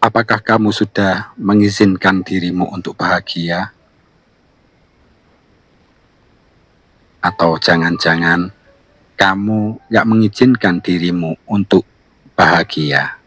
Apakah kamu sudah mengizinkan dirimu untuk bahagia? Atau jangan-jangan kamu gak mengizinkan dirimu untuk bahagia?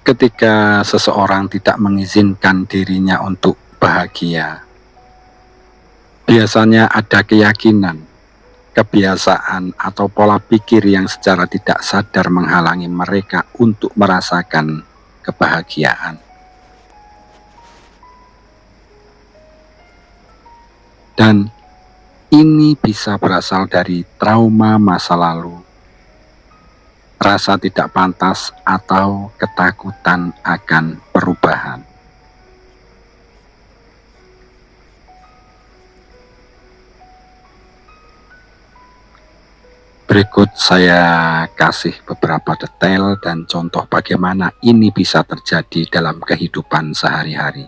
Ketika seseorang tidak mengizinkan dirinya untuk bahagia, biasanya ada keyakinan, kebiasaan, atau pola pikir yang secara tidak sadar menghalangi mereka untuk merasakan kebahagiaan. Dan ini bisa berasal dari trauma masa lalu, rasa tidak pantas, atau ketakutan akan perubahan. Berikut saya kasih beberapa detail dan contoh bagaimana ini bisa terjadi dalam kehidupan sehari-hari.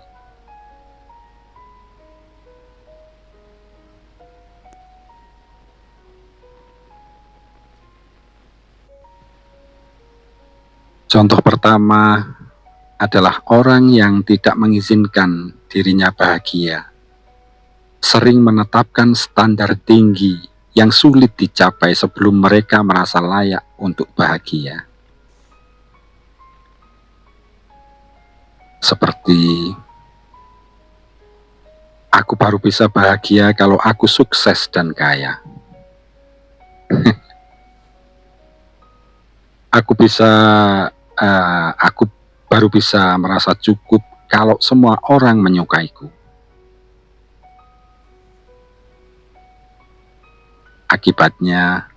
Contoh pertama adalah orang yang tidak mengizinkan dirinya bahagia, sering menetapkan standar tinggi yang sulit dicapai sebelum mereka merasa layak untuk bahagia. Seperti, aku baru bisa bahagia kalau aku sukses dan kaya. Aku baru bisa merasa cukup kalau semua orang menyukaiku. Akibatnya,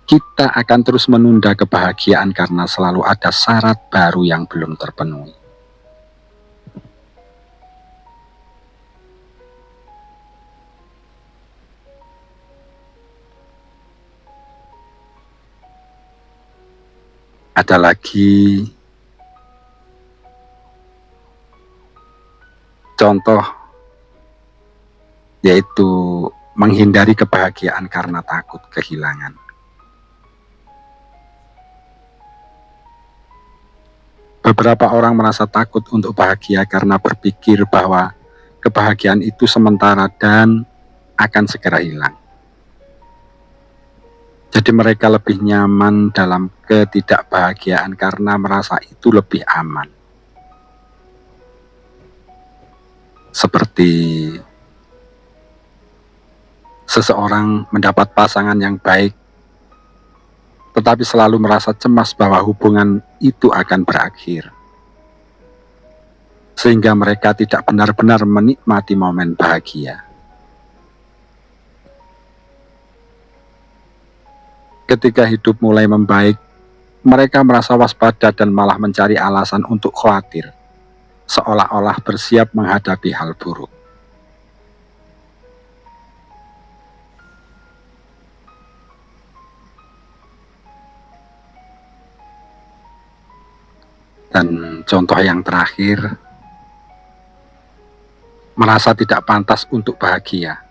kita akan terus menunda kebahagiaan karena selalu ada syarat baru yang belum terpenuhi. Ada lagi contoh, yaitu menghindari kebahagiaan karena takut kehilangan. Beberapa orang merasa takut untuk bahagia karena berpikir bahwa kebahagiaan itu sementara dan akan segera hilang. Jadi mereka lebih nyaman dalam ketidakbahagiaan karena merasa itu lebih aman. Seperti seseorang mendapat pasangan yang baik, tetapi selalu merasa cemas bahwa hubungan itu akan berakhir, sehingga mereka tidak benar-benar menikmati momen bahagia. Ketika hidup mulai membaik, mereka merasa waspada dan malah mencari alasan untuk khawatir, seolah-olah bersiap menghadapi hal buruk. Dan contoh yang terakhir, merasa tidak pantas untuk bahagia.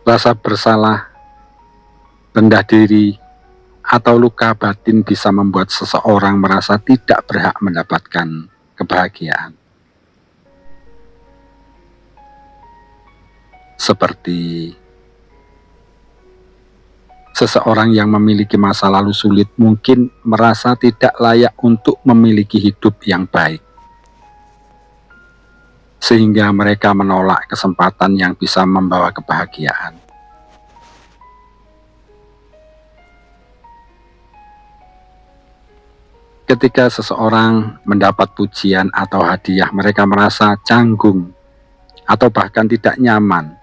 Rasa bersalah, rendah diri, atau luka batin bisa membuat seseorang merasa tidak berhak mendapatkan kebahagiaan. Seperti seseorang yang memiliki masa lalu sulit mungkin merasa tidak layak untuk memiliki hidup yang baik, sehingga mereka menolak kesempatan yang bisa membawa kebahagiaan. Ketika seseorang mendapat pujian atau hadiah, mereka merasa canggung atau bahkan tidak nyaman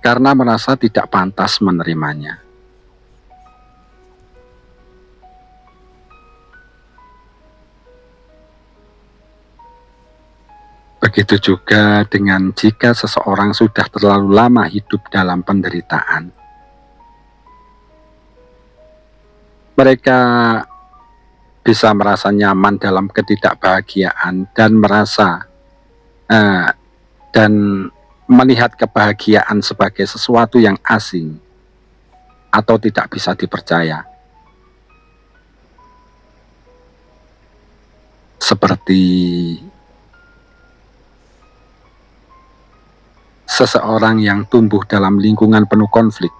karena merasa tidak pantas menerimanya. Begitu juga dengan jika seseorang sudah terlalu lama hidup dalam penderitaan. Mereka bisa merasa nyaman dalam ketidakbahagiaan dan dan melihat kebahagiaan sebagai sesuatu yang asing atau tidak bisa dipercaya. Seperti seseorang yang tumbuh dalam lingkungan penuh konflik,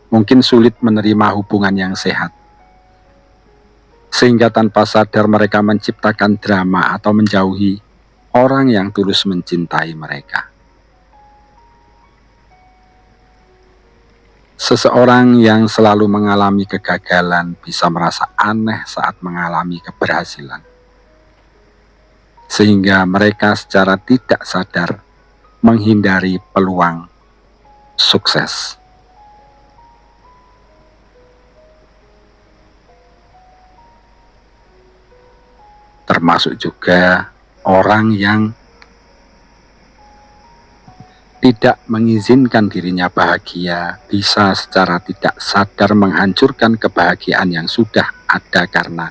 mungkin sulit menerima hubungan yang sehat, sehingga tanpa sadar mereka menciptakan drama atau menjauhi orang yang tulus mencintai mereka. Seseorang yang selalu mengalami kegagalan bisa merasa aneh saat mengalami keberhasilan, sehingga mereka secara tidak sadar menghindari peluang sukses. Termasuk juga orang yang tidak mengizinkan dirinya bahagia bisa secara tidak sadar menghancurkan kebahagiaan yang sudah ada karena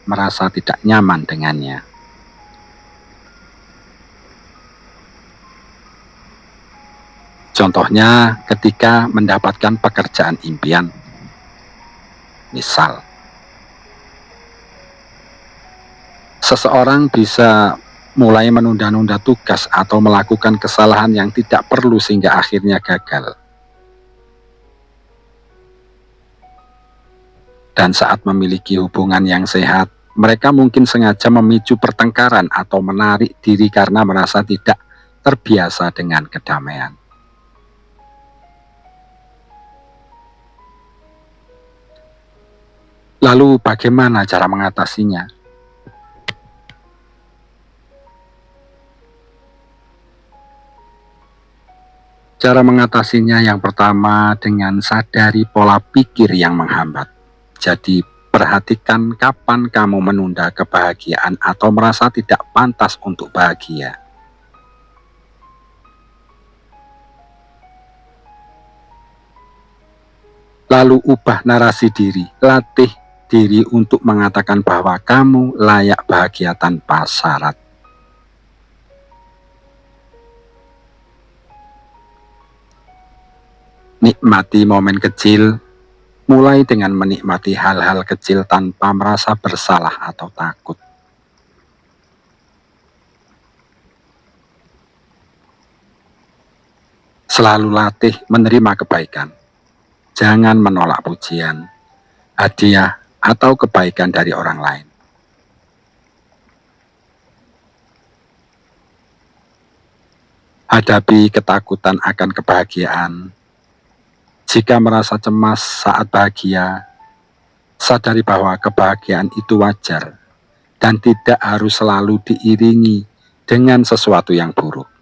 merasa tidak nyaman dengannya. Contohnya ketika mendapatkan pekerjaan impian. Misal, seseorang bisa mulai menunda-nunda tugas atau melakukan kesalahan yang tidak perlu sehingga akhirnya gagal. Dan saat memiliki hubungan yang sehat, mereka mungkin sengaja memicu pertengkaran atau menarik diri karena merasa tidak terbiasa dengan kedamaian. Lalu bagaimana cara mengatasinya? Cara mengatasinya yang pertama dengan sadari pola pikir yang menghambat. Jadi perhatikan kapan kamu menunda kebahagiaan atau merasa tidak pantas untuk bahagia. Lalu ubah narasi diri, latih diri untuk mengatakan bahwa kamu layak bahagia tanpa syarat. Nikmati momen kecil, mulai dengan menikmati hal-hal kecil tanpa merasa bersalah atau takut. Selalu latih menerima kebaikan. Jangan menolak pujian, hadiah, atau kebaikan dari orang lain. Hadapi ketakutan akan kebahagiaan. Jika merasa cemas saat bahagia, sadari bahwa kebahagiaan itu wajar dan tidak harus selalu diiringi dengan sesuatu yang buruk.